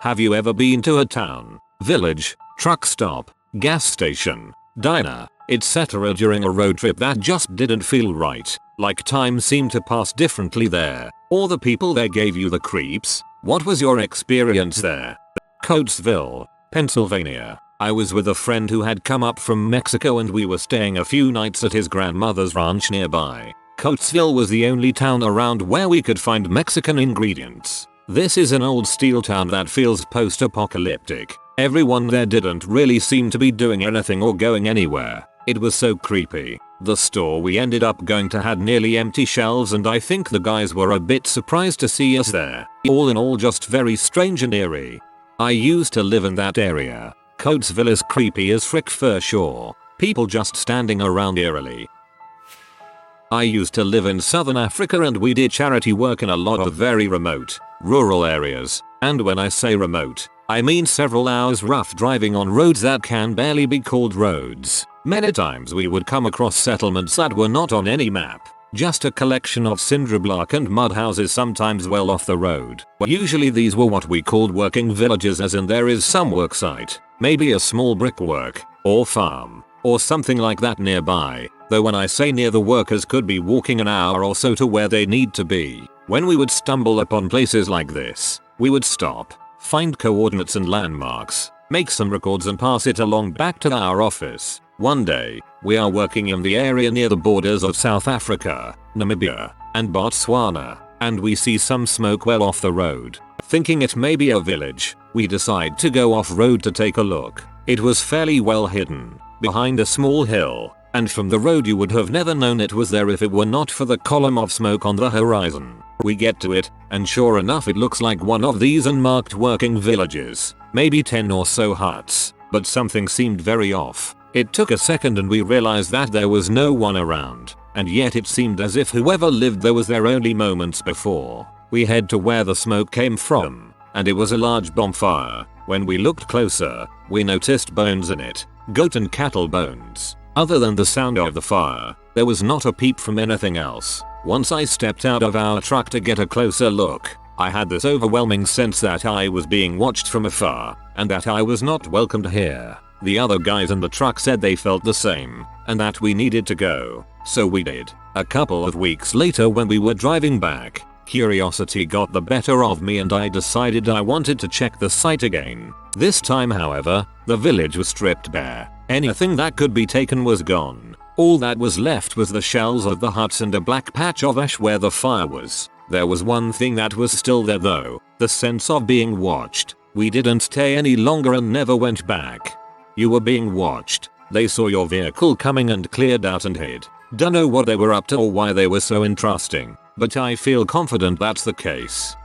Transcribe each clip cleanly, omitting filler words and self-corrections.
Have you ever been to a town, village, truck stop, gas station, diner, etc. during a road trip that just didn't feel right, like time seemed to pass differently there, or the people there gave you the creeps? What was your experience there? Coatesville, Pennsylvania. I was with a friend who had come up from Mexico and we were staying a few nights at his grandmother's ranch nearby. Coatesville was the only town around where we could find Mexican ingredients. This is an old steel town that feels post-apocalyptic. Everyone there didn't really seem to be doing anything or going anywhere. It was so creepy. The store we ended up going to had nearly empty shelves and I think the guys were a bit surprised to see us there. All in all, just very strange and eerie. I used to live in that area. Coatesville is creepy as frick for sure. People just standing around eerily. I used to live in southern Africa and we did charity work in a lot of very remote, rural areas. And when I say remote, I mean several hours rough driving on roads that can barely be called roads. Many times we would come across settlements that were not on any map. Just a collection of cinder block and mud houses, sometimes well off the road. Usually these were what we called working villages, as in there is some work site, maybe a small brickwork, or farm, or something like that nearby, though when I say near, the workers could be walking an hour or so to where they need to be. When we would stumble upon places like this, we would stop, find coordinates and landmarks, make some records and pass it along back to our office. One day, we are working in the area near the borders of South Africa, Namibia, and Botswana, and we see some smoke well off the road. Thinking it may be a village, we decide to go off-road to take a look. It was fairly well hidden, behind a small hill, and from the road you would have never known it was there if it were not for the column of smoke on the horizon. We get to it, and sure enough it looks like one of these unmarked working villages, maybe 10 or so huts, but something seemed very off. It took a second and we realized that there was no one around, and yet it seemed as if whoever lived there was there only moments before. We head to where the smoke came from, and it was a large bonfire. When we looked closer, we noticed bones in it, goat and cattle bones. Other than the sound of the fire, there was not a peep from anything else. Once I stepped out of our truck to get a closer look, I had this overwhelming sense that I was being watched from afar, and that I was not welcomed here. The other guys in the truck said they felt the same, and that we needed to go, so we did. A couple of weeks later when we were driving back, curiosity got the better of me and I decided I wanted to check the site again. This time, however, the village was stripped bare. Anything that could be taken was gone. All that was left was the shells of the huts and a black patch of ash where the fire was. There was one thing that was still there though, the sense of being watched. We didn't stay any longer and never went back. You were being watched. They saw your vehicle coming and cleared out and hid. Don't know what they were up to or why they were so interesting, but I feel confident that's the case.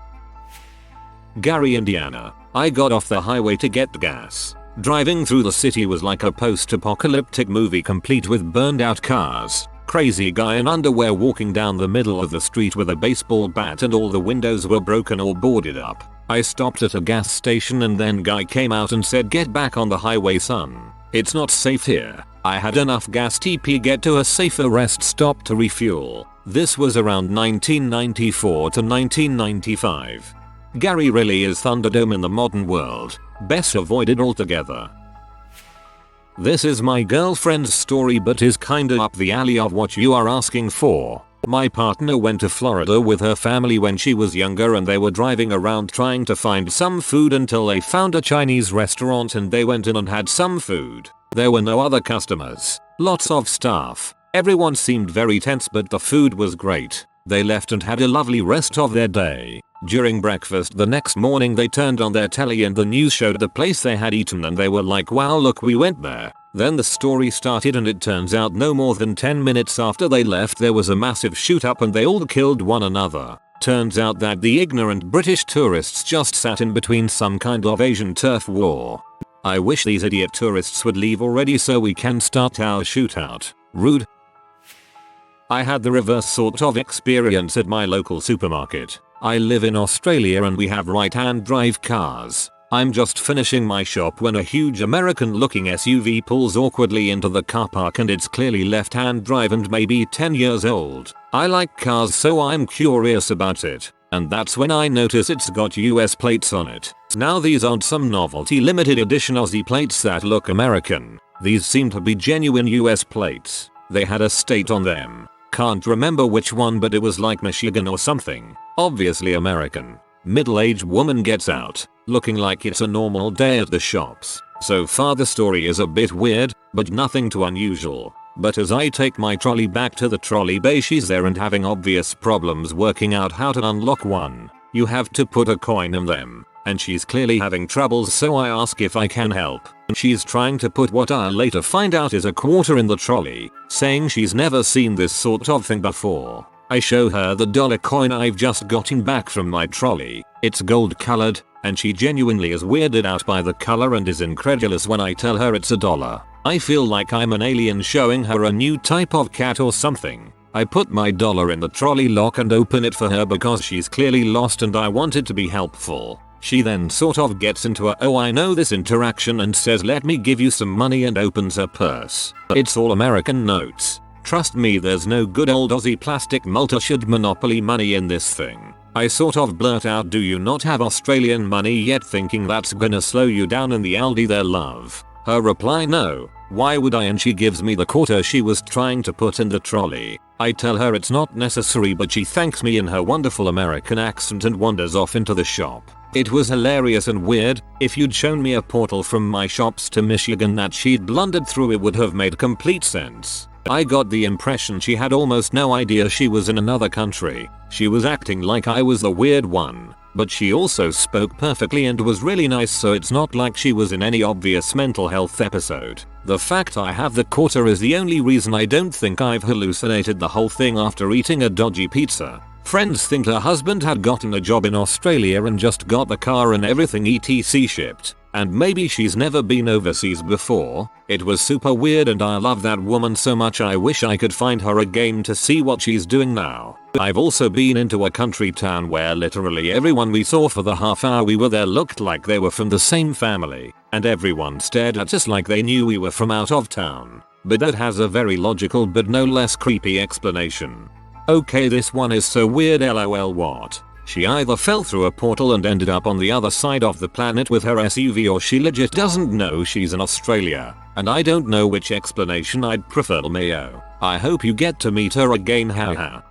Gary, Indiana. I got off the highway to get gas. Driving through the city was like a post-apocalyptic movie complete with burned out cars, crazy guy in underwear walking down the middle of the street with a baseball bat and all the windows were broken or boarded up. I stopped at a gas station and then guy came out and said, "Get back on the highway, son. It's not safe here." I had enough gas to get to a safer rest stop to refuel. This was around 1994 to 1995. Gary really is Thunderdome in the modern world. Best avoided altogether. This is my girlfriend's story but is kinda up the alley of what you are asking for. My partner went to Florida with her family when she was younger and they were driving around trying to find some food until they found a Chinese restaurant and they went in and had some food. There were no other customers. Lots of staff. Everyone seemed very tense but the food was great. They left and had a lovely rest of their day. During breakfast the next morning they turned on their telly and the news showed the place they had eaten and they were like, "Wow, look, we went there." Then the story started and it turns out no more than 10 minutes after they left there was a massive shootout and they all killed one another. Turns out that the ignorant British tourists just sat in between some kind of Asian turf war. I wish these idiot tourists would leave already so we can start our shootout. Rude. I had the reverse sort of experience at my local supermarket. I live in Australia and we have right-hand drive cars. I'm just finishing my shop when a huge American-looking SUV pulls awkwardly into the car park and it's clearly left-hand drive and maybe 10 years old. I like cars so I'm curious about it. and that's when I notice it's got US plates on it. Now these aren't some novelty limited edition Aussie plates that look American. These seem to be genuine US plates. They had a state on them. Can't remember which one, but it was like Michigan or something. Obviously American. Middle-aged woman gets out, looking like it's a normal day at the shops. So far the story is a bit weird, but nothing too unusual. But as I take my trolley back to the trolley bay, she's there and having obvious problems working out how to unlock one. You have to put a coin in them, and she's clearly having troubles, so I ask if I can help. She's trying to put what I'll later find out is a quarter in the trolley, saying she's never seen this sort of thing before. I show her the dollar coin I've just gotten back from my trolley. It's gold colored, and she genuinely is weirded out by the color and is incredulous when I tell her it's $1. I feel like I'm an alien showing her a new type of cat or something. I put my dollar in the trolley lock and open it for her because she's clearly lost and I wanted to be helpful. She then sort of gets into a "oh I know this" interaction and says "let me give you some money" and opens her purse. It's all American notes. Trust me, there's no good old Aussie plastic multi-shard Monopoly money in this thing. I sort of blurt out, "Do you not have Australian money yet?" thinking that's gonna slow you down in the Aldi there, love. Her reply, "No, why would I?" and she gives me the quarter she was trying to put in the trolley. I tell her it's not necessary, but she thanks me in her wonderful American accent and wanders off into the shop. It was hilarious and weird. If you'd shown me a portal from my shops to Michigan that she'd blundered through, it would have made complete sense. I got the impression she had almost no idea she was in another country. She was acting like I was the weird one, but she also spoke perfectly and was really nice, so it's not like she was in any obvious mental health episode. The fact I have the quarter is the only reason I don't think I've hallucinated the whole thing after eating a dodgy pizza. Friends think her husband had gotten a job in Australia and just got the car and everything etc shipped. And maybe she's never been overseas before. It was super weird and I love that woman so much. I wish I could find her again to see what she's doing now. I've also been into a country town where literally everyone we saw for the half hour we were there looked like they were from the same family, and everyone stared at us like they knew we were from out of town. But that has a very logical but no less creepy explanation. Okay, this one is so weird, lol. What? She either fell through a portal and ended up on the other side of the planet with her SUV, or she legit doesn't know she's in Australia. And I don't know which explanation I'd prefer, Mayo. I hope you get to meet her again, haha.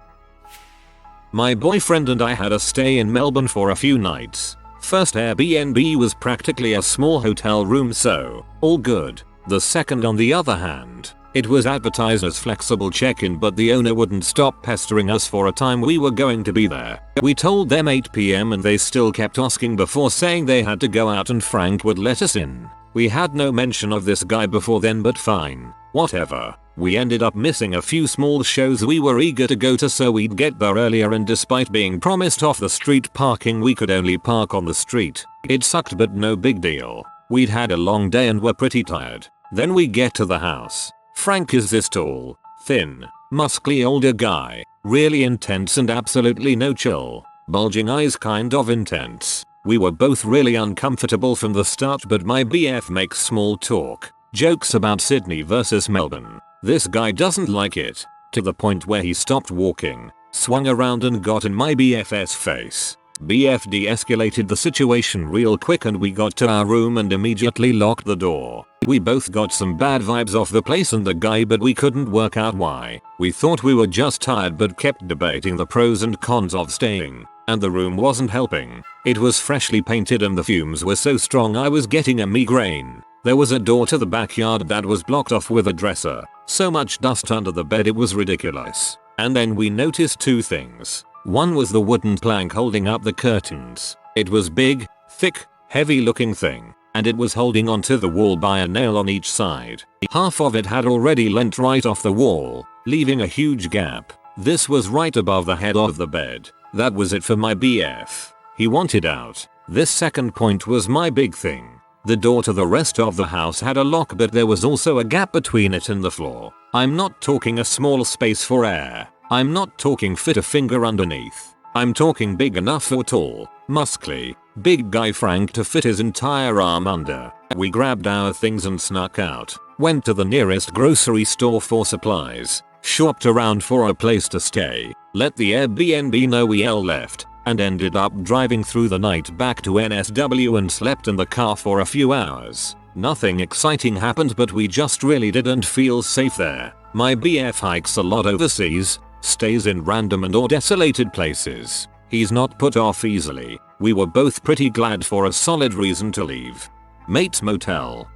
My boyfriend and I had a stay in Melbourne for a few nights. First Airbnb was practically a small hotel room, so all good. The second, on the other hand, it was advertised as flexible check-in, but the owner wouldn't stop pestering us for a time we were going to be there. We told them 8 PM and they still kept asking before saying they had to go out and Frank would let us in. We had no mention of this guy before then, but fine. Whatever. We ended up missing a few small shows we were eager to go to, so we'd get there earlier, and despite being promised off the street parking, we could only park on the street. It sucked, but no big deal. We'd had a long day and were pretty tired. Then we get to the house. Frank is this tall, thin, muscly older guy, really intense and absolutely no chill. Bulging eyes, kind of intense. We were both really uncomfortable from the start, but my BF makes small talk, jokes about Sydney versus Melbourne. This guy doesn't like it, to the point where he stopped walking, swung around and got in my BF's face. BF de-escalated the situation real quick and we got to our room and immediately locked the door. We both got some bad vibes off the place and the guy, but we couldn't work out why. We thought we were just tired but kept debating the pros and cons of staying, and the room wasn't helping. It was freshly painted and the fumes were so strong I was getting a migraine. There was a door to the backyard that was blocked off with a dresser. So much dust under the bed it was ridiculous. And then we noticed two things. One was the wooden plank holding up the curtains. It was big, thick, heavy looking thing, and it was holding onto the wall by a nail on each side. Half of it had already leant right off the wall, leaving a huge gap. This was right above the head of the bed. That was it for my BF. He wanted out. This second point was my big thing. The door to the rest of the house had a lock, but there was also a gap between it and the floor. I'm not talking a small space for air. I'm not talking fit a finger underneath. I'm talking big enough for tall, muscly, big guy Frank to fit his entire arm under. We grabbed our things and snuck out, went to the nearest grocery store for supplies, shopped around for a place to stay, let the Airbnb know we all left, and ended up driving through the night back to NSW and slept in the car for a few hours. Nothing exciting happened, but we just really didn't feel safe there. My BF hikes a lot overseas, stays in random and or desolated places. He's not put off easily. We were both pretty glad for a solid reason to leave. Mate's Motel.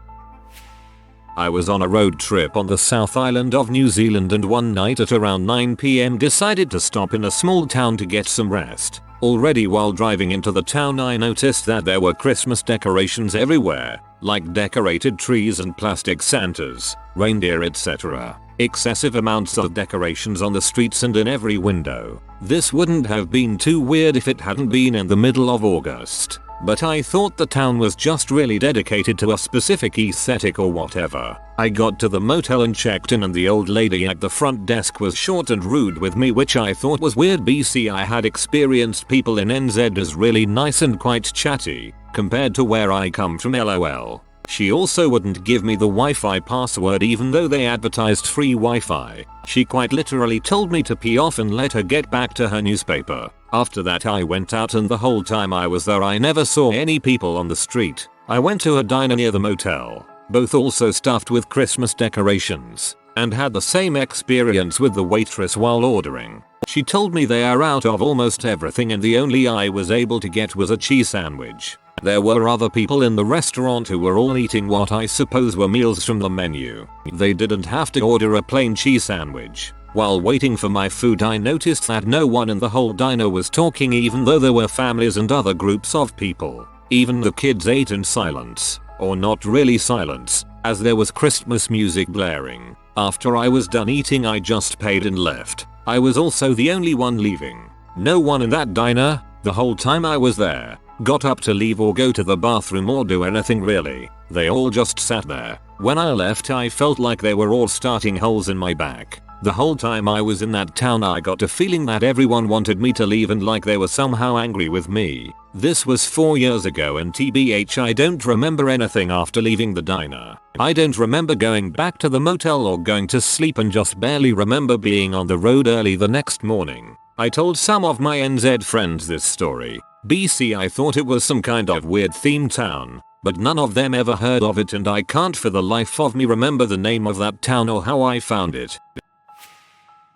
I was on a road trip on the South Island of New Zealand, and one night at around 9 PM decided to stop in a small town to get some rest. Already while driving into the town I noticed that there were Christmas decorations everywhere, like decorated trees and plastic Santas, reindeer etc. Excessive amounts of decorations on the streets and in every window. This wouldn't have been too weird if it hadn't been in the middle of August. But I thought the town was just really dedicated to a specific aesthetic or whatever. I got to the motel and checked in, and the old lady at the front desk was short and rude with me, which I thought was weird. BC I had experienced people in NZ as really nice and quite chatty, compared to where I come from, lol. She also wouldn't give me the Wi-Fi password even though they advertised free Wi-Fi. She quite literally told me to pee off and let her get back to her newspaper. After that I went out, and the whole time I was there I never saw any people on the street. I went to a diner near the motel, both also stuffed with Christmas decorations, and had the same experience with the waitress while ordering. She told me they are out of almost everything and the only I was able to get was a cheese sandwich. There were other people in the restaurant who were all eating what I suppose were meals from the menu. They didn't have to order a plain cheese sandwich. While waiting for my food I noticed that no one in the whole diner was talking, even though there were families and other groups of people. Even the kids ate in silence, or not really silence, as there was Christmas music blaring. After I was done eating I just paid and left. I was also the only one leaving. No one in that diner, the whole time I was there, got up to leave or go to the bathroom or do anything really. They all just sat there. When I left I felt like they were all starting holes in my back. The whole time I was in that town I got a feeling that everyone wanted me to leave and like they were somehow angry with me. This was 4 years ago, and TBH I don't remember anything after leaving the diner. I don't remember going back to the motel or going to sleep, and just barely remember being on the road early the next morning. I told some of my NZ friends this story. BC I thought it was some kind of weird themed town, but none of them ever heard of it, and I can't for the life of me remember the name of that town or how I found it.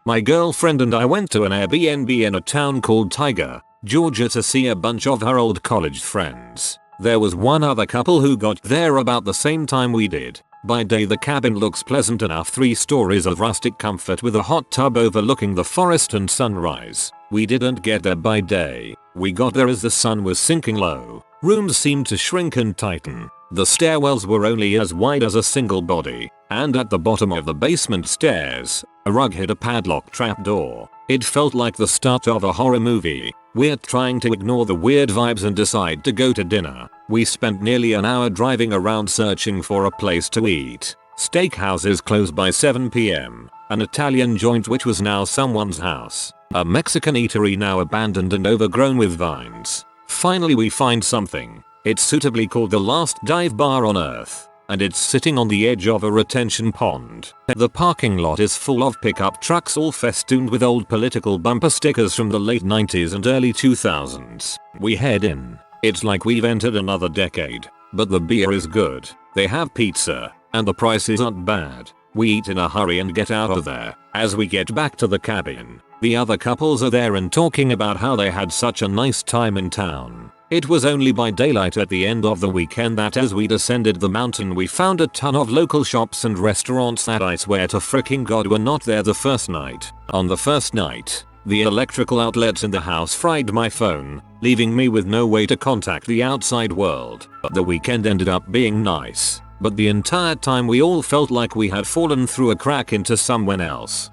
My girlfriend and I went to an Airbnb in a town called Tiger, Georgia to see a bunch of her old college friends. There was one other couple who got there about the same time we did. By day the cabin looks pleasant enough, 3 stories of rustic comfort with a hot tub overlooking the forest and sunrise. We didn't get there by day. We got there as the sun was sinking low. Rooms seemed to shrink and tighten. The stairwells were only as wide as a single body, and at the bottom of the basement stairs, a rug hid a padlock trapdoor. It felt like the start of a horror movie. We're trying to ignore the weird vibes and decide to go to dinner. We spent nearly an hour driving around searching for a place to eat. Steakhouses closed by 7 PM, an Italian joint which was now someone's house, a Mexican eatery now abandoned and overgrown with vines. Finally we find something. It's suitably called the last dive bar on earth, and it's sitting on the edge of a retention pond. The parking lot is full of pickup trucks all festooned with old political bumper stickers from the late 90s and early 2000s. We head in. It's like we've entered another decade, but the beer is good. They have pizza, and the prices aren't bad. We eat in a hurry and get out of there. As we get back to the cabin, the other couples are there and talking about how they had such a nice time in town. It was only by daylight at the end of the weekend that as we descended the mountain we found a ton of local shops and restaurants that I swear to fricking God were not there the first night. On the first night, the electrical outlets in the house fried my phone, leaving me with no way to contact the outside world. The weekend ended up being nice, but the entire time we all felt like we had fallen through a crack into someone else.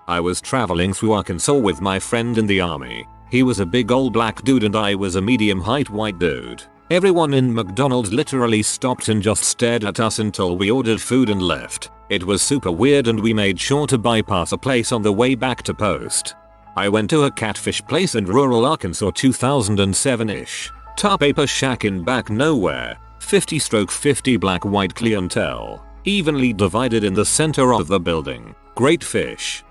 I was traveling through Arkansas with my friend in the army. He was a big old black dude and I was a medium height white dude. Everyone in McDonald's literally stopped and just stared at us until we ordered food and left. It was super weird and we made sure to bypass a place on the way back to post. I went to a catfish place in rural Arkansas 2007-ish. Tar paper shack in back nowhere. 50/50 black white clientele. Evenly divided in the center of the building. Great fish.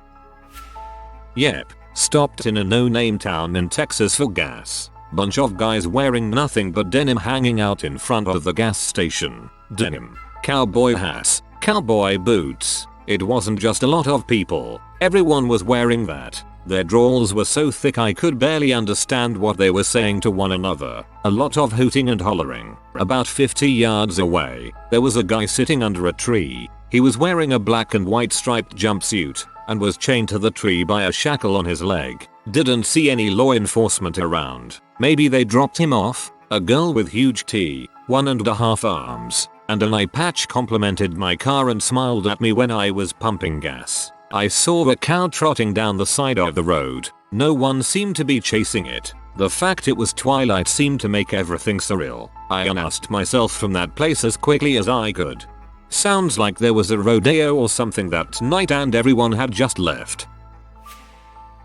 Yep. Stopped in a no-name town in Texas for gas. Bunch of guys wearing nothing but denim hanging out in front of the gas station. Denim. Cowboy hats. Cowboy boots. It wasn't just a lot of people. Everyone was wearing that. Their drawls were so thick I could barely understand what they were saying to one another. A lot of hooting and hollering. About 50 yards away, there was a guy sitting under a tree. He was wearing a black and white striped jumpsuit and was chained to the tree by a shackle on his leg. Didn't see any law enforcement around. Maybe they dropped him off. A girl with huge T, 1.5 arms, and an eye patch complimented my car and smiled at me when I was pumping gas. I saw a cow trotting down the side of the road. No one seemed to be chasing it. The fact it was twilight seemed to make everything surreal. I unasked myself from that place as quickly as I could. Sounds like there was a rodeo or something that night and everyone had just left.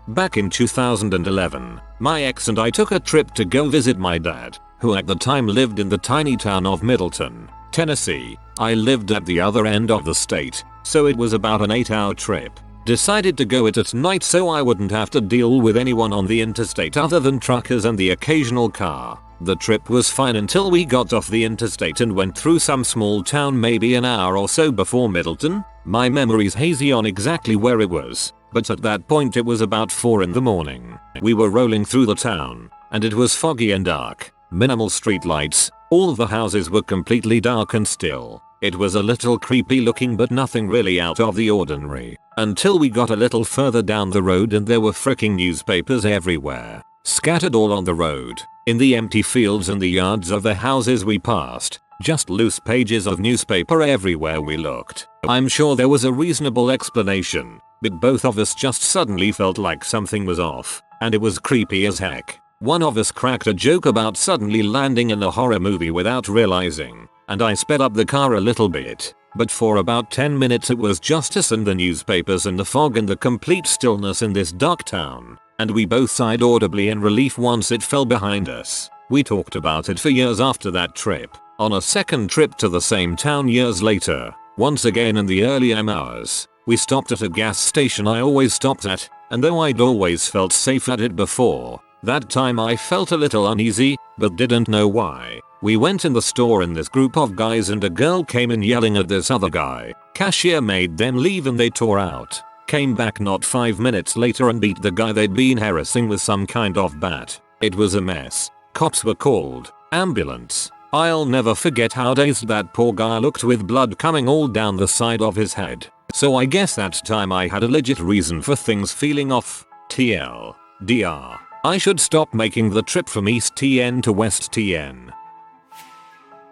Back in 2011, my ex and I took a trip to go visit my dad, who at the time lived in the tiny town of Middleton, Tennessee. I lived at the other end of the state, so it was about an 8-hour trip. Decided to go it at night so I wouldn't have to deal with anyone on the interstate other than truckers and the occasional car. The trip was fine until we got off the interstate and went through some small town maybe an hour or so before Middleton. My memory's hazy on exactly where it was, but at that point it was about 4 in the morning. We were rolling through the town, and it was foggy and dark. Minimal streetlights. All the houses were completely dark and still. It was a little creepy looking but nothing really out of the ordinary. Until we got a little further down the road and there were fricking newspapers everywhere. Scattered all on the road. In the empty fields and the yards of the houses we passed. Just loose pages of newspaper everywhere we looked. I'm sure there was a reasonable explanation, but both of us just suddenly felt like something was off. And it was creepy as heck. One of us cracked a joke about suddenly landing in a horror movie without realizing, and I sped up the car a little bit, but for about 10 minutes it was just us and the newspapers and the fog and the complete stillness in this dark town, and we both sighed audibly in relief once it fell behind us. We talked about it for years after that trip. On a second trip to the same town years later, once again in the early hours, we stopped at a gas station I always stopped at, and though I'd always felt safe at it before, that time I felt a little uneasy, but didn't know why. We went in the store and this group of guys and a girl came in yelling at this other guy. Cashier made them leave and they tore out. Came back not 5 minutes later and beat the guy they'd been harassing with some kind of bat. It was a mess. Cops were called. Ambulance. I'll never forget how dazed that poor guy looked with blood coming all down the side of his head. So I guess that time I had a legit reason for things feeling off. TLDR. I should stop making the trip from East TN to West TN.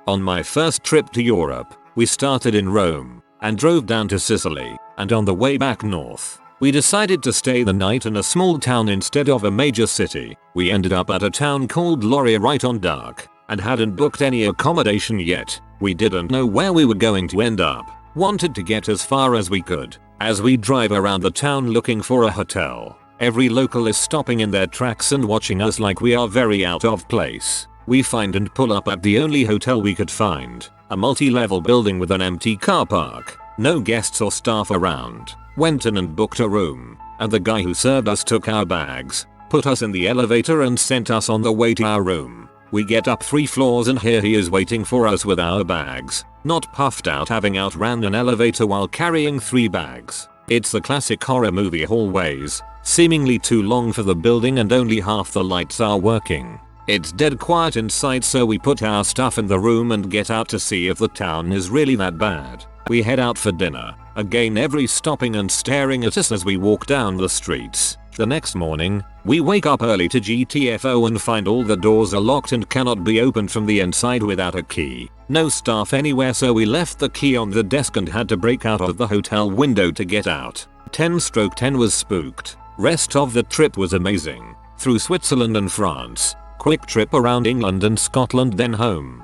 On my first trip to Europe, we started in Rome and drove down to Sicily, and on the way back north, we decided to stay the night in a small town instead of a major city. We ended up at a town called Lauria right on dark, and hadn't booked any accommodation yet. We didn't know where we were going to end up, wanted to get as far as we could. As we drive around the town looking for a hotel, every local is stopping in their tracks and watching us like we are very out of place. We find and pull up at the only hotel we could find, a multi-level building with an empty car park, no guests or staff around. Went in and booked a room, and the guy who served us took our bags, put us in the elevator and sent us on the way to our room. We get up 3 floors and here he is waiting for us with our bags, not puffed out having outran an elevator while carrying 3 bags. It's the classic horror movie hallways, seemingly too long for the building and only half the lights are working. It's dead quiet inside so we put our stuff in the room and get out to see if the town is really that bad. We head out for dinner, again every stopping and staring at us as we walk down the streets. The next morning, we wake up early to GTFO and find all the doors are locked and cannot be opened from the inside without a key. No staff anywhere so we left the key on the desk and had to break out of the hotel window to get out. 10/10 was spooked. Rest of the trip was amazing. Through Switzerland and France. Quick trip around England and Scotland then home.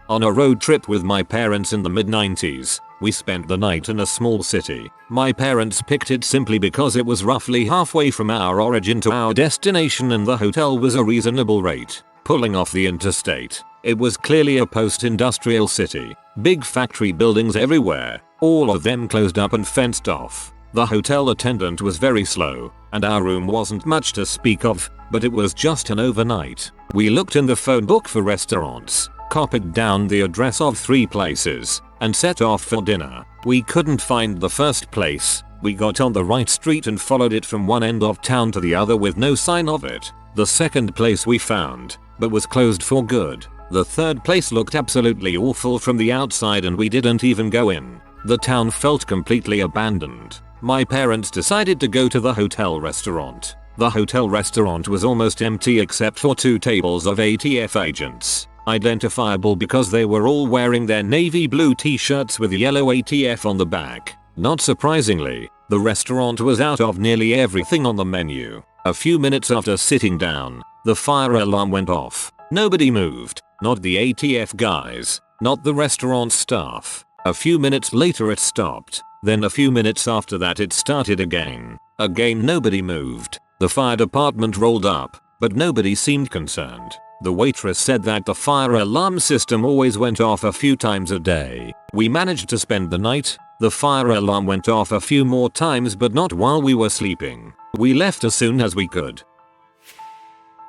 On a road trip with my parents in the mid-90s, we spent the night in a small city. My parents picked it simply because it was roughly halfway from our origin to our destination and the hotel was a reasonable rate. Pulling off the interstate, it was clearly a post-industrial city. Big factory buildings everywhere, all of them closed up and fenced off. The hotel attendant was very slow, and our room wasn't much to speak of, but it was just an overnight. We looked in the phone book for restaurants, copied down the address of 3 places, and set off for dinner. We couldn't find the first place. We got on the right street and followed it from one end of town to the other with no sign of it. The second place we found, but was closed for good. The third place looked absolutely awful from the outside and we didn't even go in. The town felt completely abandoned. My parents decided to go to the hotel restaurant. The hotel restaurant was almost empty except for 2 tables of ATF agents, identifiable because they were all wearing their navy blue t-shirts with yellow ATF on the back. Not surprisingly, the restaurant was out of nearly everything on the menu. A few minutes after sitting down, the fire alarm went off. Nobody moved, not the ATF guys, not the restaurant staff. A few minutes later it stopped. Then a few minutes after that it started again. Again nobody moved. The fire department rolled up, but nobody seemed concerned. The waitress said that the fire alarm system always went off a few times a day. We managed to spend the night. The fire alarm went off a few more times but not while we were sleeping. We left as soon as we could.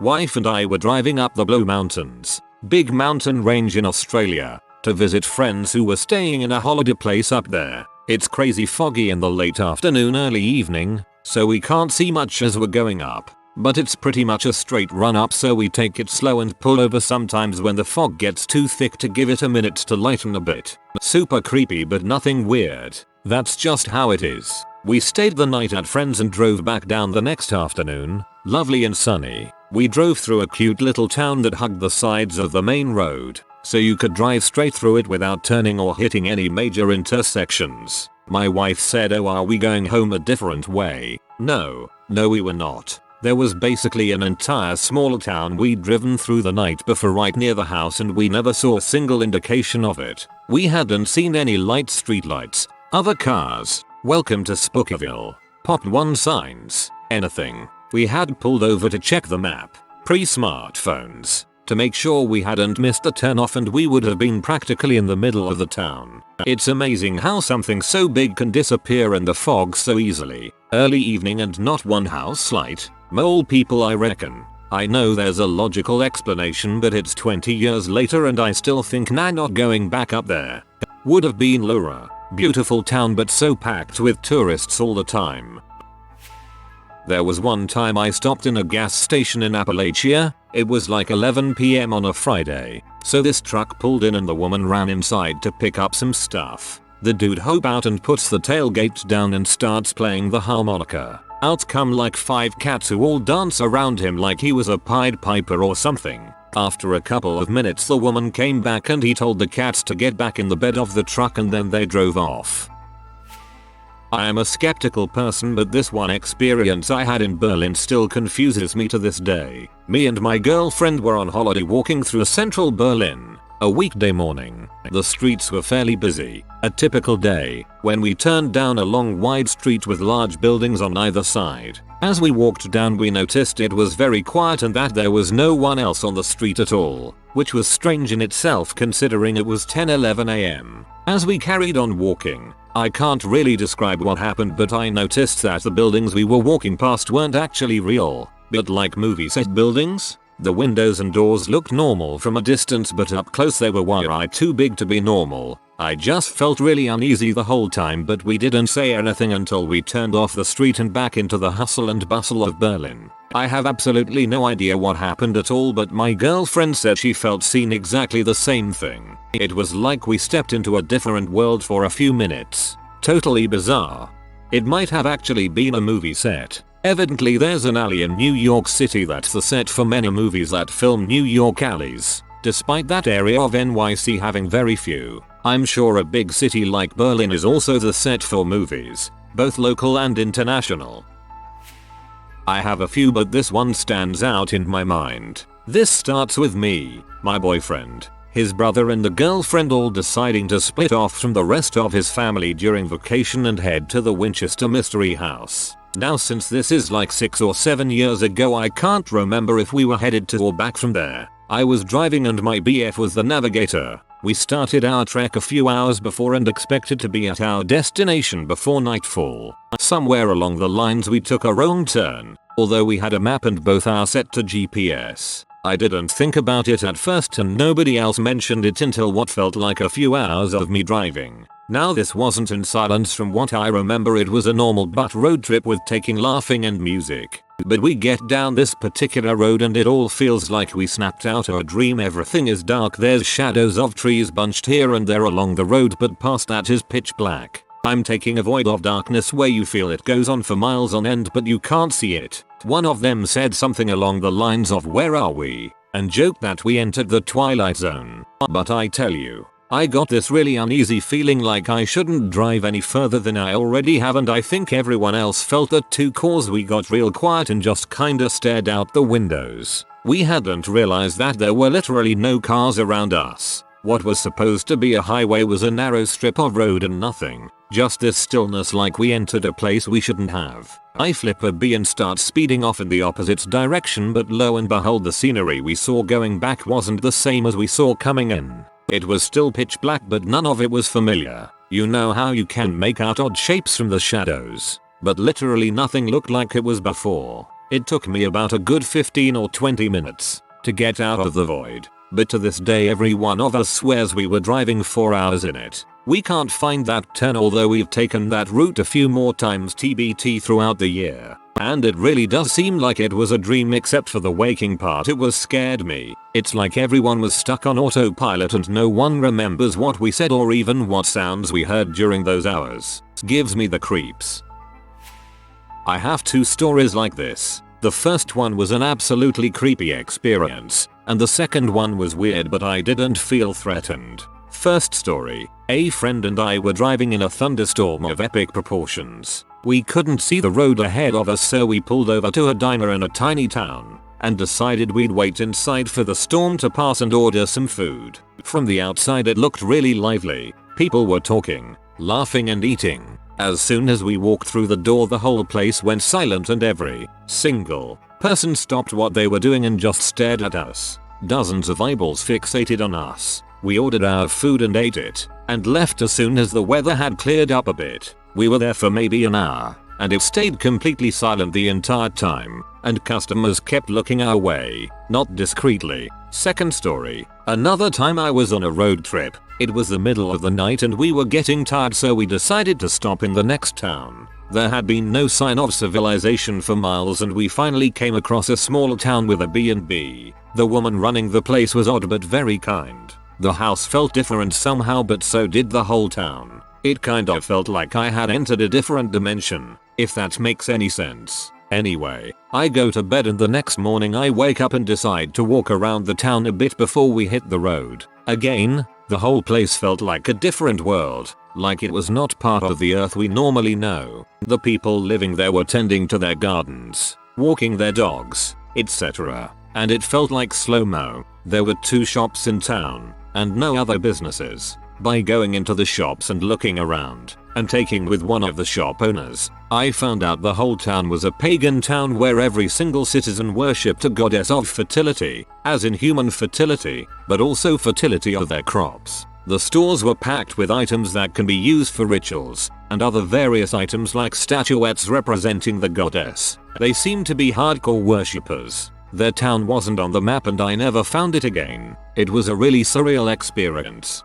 Wife and I were driving up the Blue Mountains, big mountain range in Australia, to visit friends who were staying in a holiday place up there. It's crazy foggy in the late afternoon early evening, so we can't see much as we're going up. But it's pretty much a straight run up so we take it slow and pull over sometimes when the fog gets too thick to give it a minute to lighten a bit. Super creepy but nothing weird. That's just how it is. We stayed the night at friends and drove back down the next afternoon, lovely and sunny. We drove through a cute little town that hugged the sides of the main road, so you could drive straight through it without turning or hitting any major intersections. My wife said, "Oh, are we going home a different way?" No, we were not. There was basically an entire small town we'd driven through the night before right near the house and we never saw a single indication of it. We hadn't seen any streetlights, other cars, "Welcome to Spookyville," Pop 1 signs, anything. We had pulled over to check the map, pre-smartphones, to make sure we hadn't missed the turnoff and we would have been practically in the middle of the town. It's amazing how something so big can disappear in the fog so easily. Early evening and not one house light. Mole people, I reckon. I know there's a logical explanation but it's 20 years later and I still think nah, not going back up there. Would have been Lauria. Beautiful town but so packed with tourists all the time. There was one time I stopped in a gas station in Appalachia. It was like 11 PM on a Friday. So this truck pulled in and the woman ran inside to pick up some stuff. The dude hops out and puts the tailgate down and starts playing the harmonica. Out come like 5 cats who all dance around him like he was a Pied Piper or something. After a couple of minutes the woman came back and he told the cats to get back in the bed of the truck and then they drove off. I am a skeptical person but this one experience I had in Berlin still confuses me to this day. Me and my girlfriend were on holiday walking through central Berlin. A weekday morning. The streets were fairly busy. A typical day, when we turned down a long wide street with large buildings on either side. As we walked down we noticed it was very quiet and that there was no one else on the street at all, which was strange in itself considering it was 10:11 AM. As we carried on walking, I can't really describe what happened but I noticed that the buildings we were walking past weren't actually real, but like movie set buildings. The windows and doors looked normal from a distance but up close they were way too big to be normal. I just felt really uneasy the whole time but we didn't say anything until we turned off the street and back into the hustle and bustle of Berlin. I have absolutely no idea what happened at all but my girlfriend said she felt seen exactly the same thing. It was like we stepped into a different world for a few minutes. Totally bizarre. It might have actually been a movie set. Evidently there's an alley in New York City that's the set for many movies that film New York alleys, despite that area of NYC having very few. I'm sure a big city like Berlin is also the set for movies, both local and international. I have a few but this one stands out in my mind. This starts with me, my boyfriend, his brother and the girlfriend all deciding to split off from the rest of his family during vacation and head to the Winchester Mystery House. Now since this is like 6 or 7 years ago I can't remember if we were headed to or back from there. I was driving and my BF was the navigator. We started our trek a few hours before and expected to be at our destination before nightfall. Somewhere along the lines we took a wrong turn, although we had a map and both are set to GPS. I didn't think about it at first and nobody else mentioned it until what felt like a few hours of me driving. Now this wasn't in silence. From what I remember, it was a normal but road trip with taking, laughing and music. But we get down this particular road and it all feels like we snapped out of a dream. Everything is dark, there's shadows of trees bunched here and there along the road, but past that is pitch black. I'm taking a void of darkness where you feel it goes on for miles on end but you can't see it. One of them said something along the lines of "Where are we?" and joked that we entered the twilight zone. But I tell you, I got this really uneasy feeling like I shouldn't drive any further than I already have, and I think everyone else felt that too, cause we got real quiet and just kinda stared out the windows. We hadn't realized that there were literally no cars around us. What was supposed to be a highway was a narrow strip of road and nothing. Just this stillness, like we entered a place we shouldn't have. I flip a B and start speeding off in the opposite direction, but lo and behold, the scenery we saw going back wasn't the same as we saw coming in. It was still pitch black, but none of it was familiar. You know how you can make out odd shapes from the shadows? But literally nothing looked like it was before. It took me about a good 15 or 20 minutes to get out of the void. But to this day every one of us swears we were driving 4 hours in it. We can't find that turn, although we've taken that route a few more times TBT throughout the year. And it really does seem like it was a dream, except for the waking part. It was scared me. It's like everyone was stuck on autopilot and no one remembers what we said or even what sounds we heard during those hours. Gives me the creeps. I have 2 stories like this. The first one was an absolutely creepy experience, and the second one was weird, but I didn't feel threatened. First story. A friend and I were driving in a thunderstorm of epic proportions. We couldn't see the road ahead of us, so we pulled over to a diner in a tiny town and decided we'd wait inside for the storm to pass and order some food. From the outside it looked really lively. People were talking, laughing and eating. As soon as we walked through the door, the whole place went silent and every single person stopped what they were doing and just stared at us. Dozens of eyeballs fixated on us. We ordered our food and ate it, and left as soon as the weather had cleared up a bit. We were there for maybe an hour, and it stayed completely silent the entire time, and customers kept looking our way, not discreetly. Second story. Another time I was on a road trip. It was the middle of the night and we were getting tired, so we decided to stop in the next town. There had been no sign of civilization for miles and we finally came across a small town with a B&B. The woman running the place was odd but very kind. The house felt different somehow, but so did the whole town. It kind of felt like I had entered a different dimension, if that makes any sense. Anyway, I go to bed and the next morning I wake up and decide to walk around the town a bit before we hit the road. Again, the whole place felt like a different world, like it was not part of the earth we normally know. The people living there were tending to their gardens, walking their dogs, etc. And it felt like slow-mo. There were 2 shops in town, and no other businesses. By going into the shops and looking around, and taking with one of the shop owners, I found out the whole town was a pagan town where every single citizen worshipped a goddess of fertility, as in human fertility, but also fertility of their crops. The stores were packed with items that can be used for rituals, and other various items like statuettes representing the goddess. They seemed to be hardcore worshippers. Their town wasn't on the map and I never found it again. It was a really surreal experience.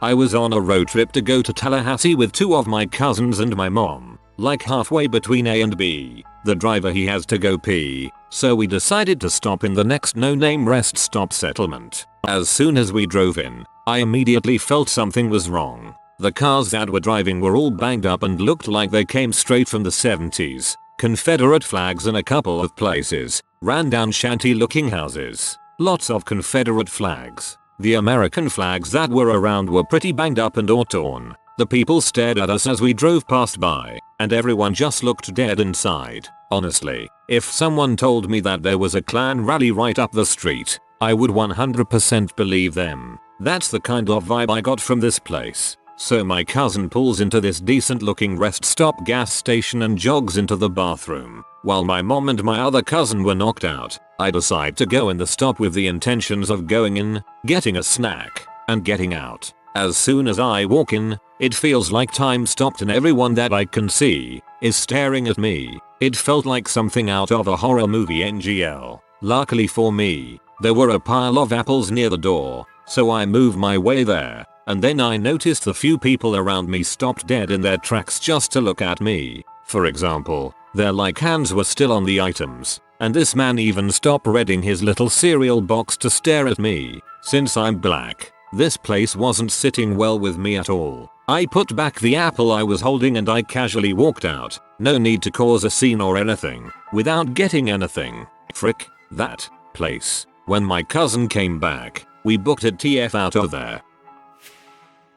I was on a road trip to go to Tallahassee with 2 of my cousins and my mom. Like halfway between A and B, the driver he has to go pee, so we decided to stop in the next no-name rest stop settlement. As soon as we drove in, I immediately felt something was wrong. The cars that were driving were all banged up and looked like they came straight from the 70s. Confederate flags in a couple of places, ran down shanty-looking houses, lots of Confederate flags. The American flags that were around were pretty banged up and or torn. The people stared at us as we drove past by, and everyone just looked dead inside. Honestly, if someone told me that there was a Klan rally right up the street, I would 100% believe them. That's the kind of vibe I got from this place. So my cousin pulls into this decent looking rest stop gas station and jogs into the bathroom. While my mom and my other cousin were knocked out, I decide to go in the stop with the intentions of going in, getting a snack, and getting out. As soon as I walk in, it feels like time stopped and everyone that I can see is staring at me. It felt like something out of a horror movie NGL. Luckily for me, there were a pile of apples near the door, so I moved my way there, and then I noticed a few people around me stopped dead in their tracks just to look at me. For example, their like hands were still on the items, and this man even stopped reading his little cereal box to stare at me. Since I'm black, this place wasn't sitting well with me at all. I put back the apple I was holding and I casually walked out. No need to cause a scene or anything, without getting anything. Frick, that place. When my cousin came back, we booked a TF out of there.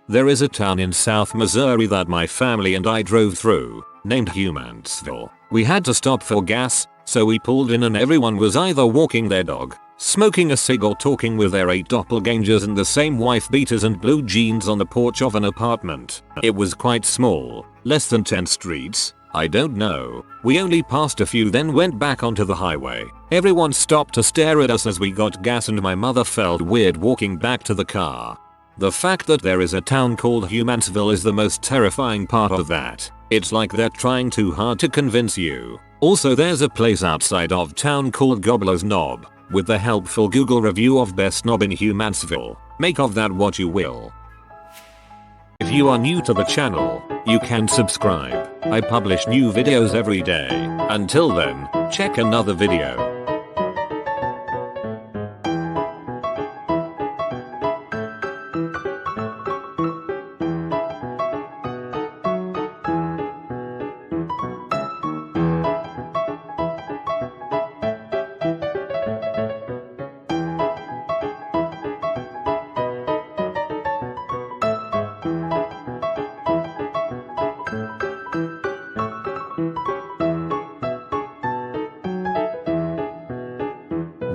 There is a town in South Missouri that my family and I drove through, named Humansville. We had to stop for gas, so we pulled in and everyone was either walking their dog, smoking a cig or talking with their 8 doppelgangers in the same wife beaters and blue jeans on the porch of an apartment. It was quite small, less than 10 streets. I don't know. We only passed a few then went back onto the highway. Everyone stopped to stare at us as we got gas and my mother felt weird walking back to the car. The fact that there is a town called Humansville is the most terrifying part of that. It's like they're trying too hard to convince you. Also there's a place outside of town called Gobbler's Knob, with the helpful Google review of Best Knob in Humansville. Make of that what you will. If you are new to the channel, you can subscribe. I publish new videos every day. Until then, check another video.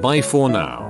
Bye for now.